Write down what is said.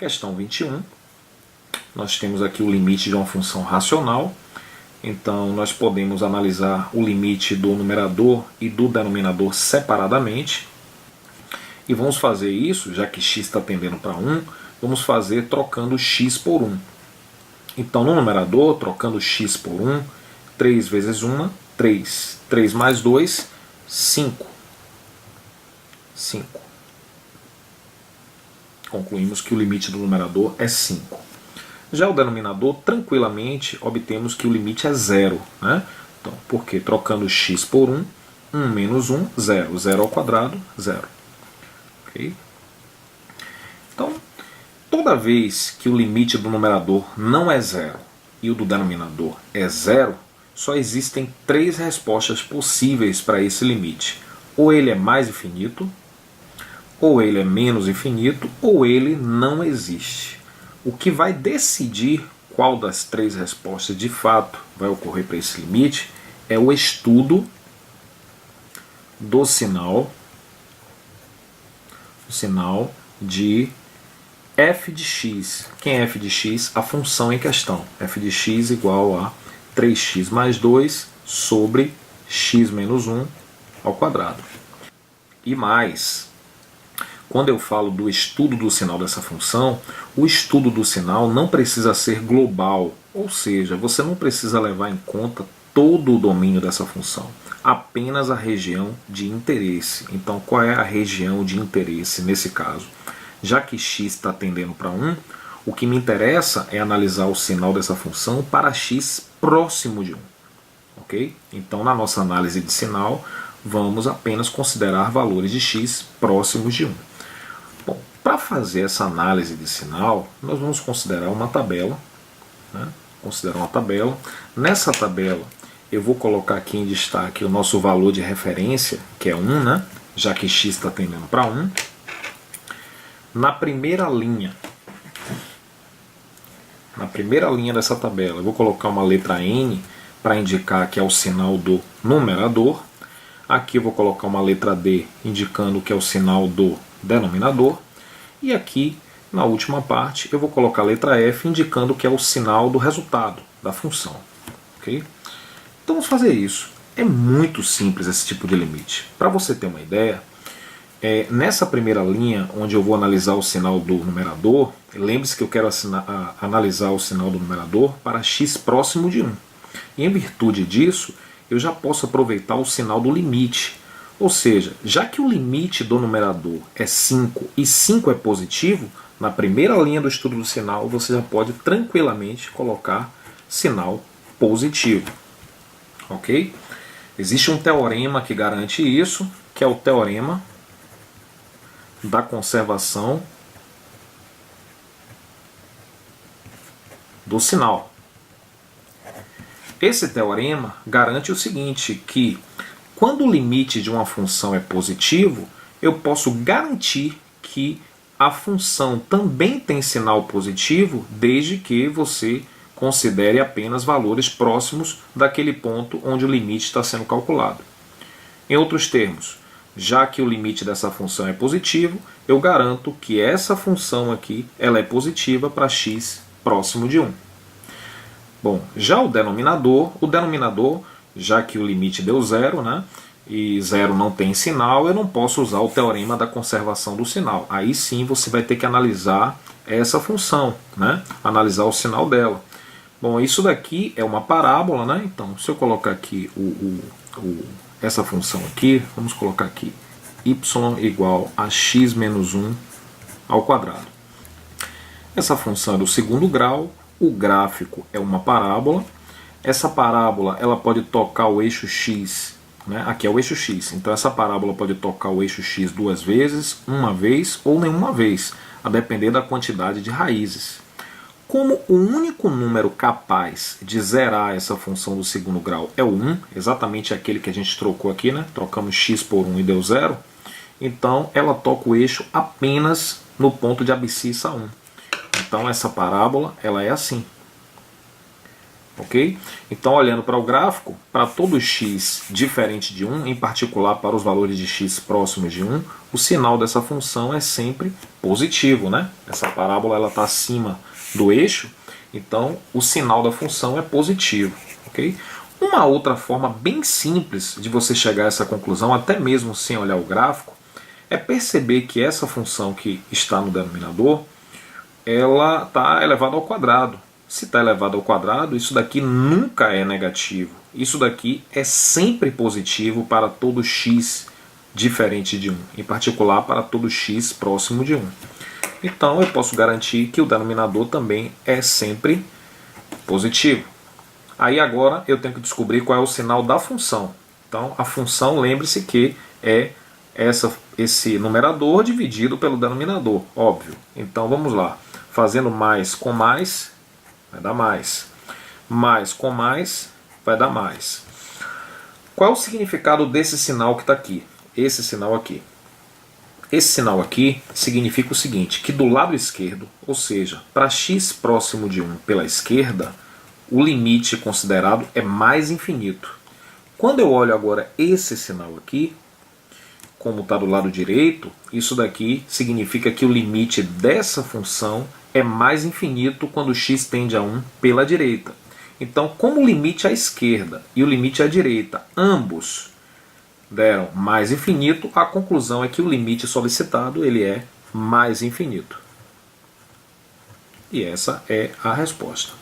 Questão 21. Nós temos aqui o limite de uma função racional. Então, nós podemos analisar o limite do numerador e do denominador separadamente. E vamos fazer isso, já que x está tendendo para 1, vamos fazer trocando x por 1. Então, no numerador, trocando x por 1, 3 vezes 1, 3. 3 mais 2, 5. 5. Concluímos que o limite do numerador é 5. Já o denominador, tranquilamente, obtemos que o limite é 0. Né? Então, porque trocando x por 1, 1 menos 1, 0. 0 ao quadrado, 0. Okay? Então, toda vez que o limite do numerador não é 0 e o do denominador é 0, só existem 3 respostas possíveis para esse limite. Ou ele é mais infinito, ou ele é menos infinito, ou ele não existe. O que vai decidir qual das 3 respostas de fato vai ocorrer para esse limite é o estudo do sinal de f de x. Quem é f de x? A função em questão. f de x igual a 3x mais 2 sobre x menos 1 ao quadrado. E mais, quando eu falo do estudo do sinal dessa função, o estudo do sinal não precisa ser global, ou seja, você não precisa levar em conta todo o domínio dessa função, apenas a região de interesse. Então, qual é a região de interesse nesse caso? Já que x está tendendo para 1, o que me interessa é analisar o sinal dessa função para x próximo de 1. Okay? Então, na nossa análise de sinal, vamos apenas considerar valores de x próximos de 1. Bom, para fazer essa análise de sinal, nós vamos considerar uma tabela. Né? Considerar uma tabela. Nessa tabela, eu vou colocar aqui em destaque o nosso valor de referência, que é 1, né? Já que x está tendendo para 1. Na primeira linha dessa tabela, eu vou colocar uma letra N para indicar que é o sinal do numerador. Aqui eu vou colocar uma letra D indicando que é o sinal do denominador. E aqui, na última parte, eu vou colocar a letra F indicando que é o sinal do resultado da função. Okay? Então vamos fazer isso. É muito simples esse tipo de limite. Para você ter uma ideia, nessa primeira linha, onde eu vou analisar o sinal do numerador, lembre-se que eu quero analisar o sinal do numerador para x próximo de 1. E em virtude disso, eu já posso aproveitar o sinal do limite. Ou seja, já que o limite do numerador é 5 e 5 é positivo, na primeira linha do estudo do sinal você já pode tranquilamente colocar sinal positivo. Ok? Existe um teorema que garante isso, que é o teorema da conservação do sinal. Esse teorema garante o seguinte, que quando o limite de uma função é positivo, eu posso garantir que a função também tem sinal positivo, desde que você considere apenas valores próximos daquele ponto onde o limite está sendo calculado. Em outros termos, já que o limite dessa função é positivo, eu garanto que essa função aqui ela é positiva para x próximo de 1. Bom, já o denominador, já que o limite deu 0, né, e 0 não tem sinal, eu não posso usar o teorema da conservação do sinal. Aí sim você vai ter que analisar essa função, né, analisar o sinal dela. Bom, isso daqui é uma parábola, né, então se eu colocar aqui essa função aqui, vamos colocar aqui y igual a x menos 1 ao quadrado. Essa função é do segundo grau, o gráfico é uma parábola. Essa parábola ela pode tocar o eixo x, né? Aqui é o eixo x, então essa parábola pode tocar o eixo x 2 vezes, uma vez ou nenhuma vez, a depender da quantidade de raízes. Como o único número capaz de zerar essa função do segundo grau é o 1, exatamente aquele que a gente trocou aqui, né? Trocamos x por 1 e deu 0, então ela toca o eixo apenas no ponto de abscissa 1. Então essa parábola ela é assim. Ok? Então, olhando para o gráfico, para todo x diferente de 1, em particular para os valores de x próximos de 1, o sinal dessa função é sempre positivo, né? Essa parábola está acima do eixo, então o sinal da função é positivo. Ok? Uma outra forma bem simples de você chegar a essa conclusão, até mesmo sem olhar o gráfico, é perceber que essa função que está no denominador, ela está elevada ao quadrado. Se está elevado ao quadrado, isso daqui nunca é negativo. Isso daqui é sempre positivo para todo x diferente de 1, em particular para todo x próximo de 1. Então eu posso garantir que o denominador também é sempre positivo. Aí agora eu tenho que descobrir qual é o sinal da função. Então a função, lembre-se que é esse numerador dividido pelo denominador, óbvio. Então vamos lá. Fazendo mais com mais, vai dar mais. Mais com mais, vai dar mais. Qual é o significado desse sinal que está aqui? Esse sinal aqui. Esse sinal aqui significa o seguinte, que do lado esquerdo, ou seja, para x próximo de 1 pela esquerda, o limite considerado é mais infinito. Quando eu olho agora esse sinal aqui, como está do lado direito, isso daqui significa que o limite dessa função é mais infinito quando x tende a 1 pela direita. Então, como o limite à esquerda e o limite à direita, ambos deram mais infinito, a conclusão é que o limite solicitado ele é mais infinito. E essa é a resposta.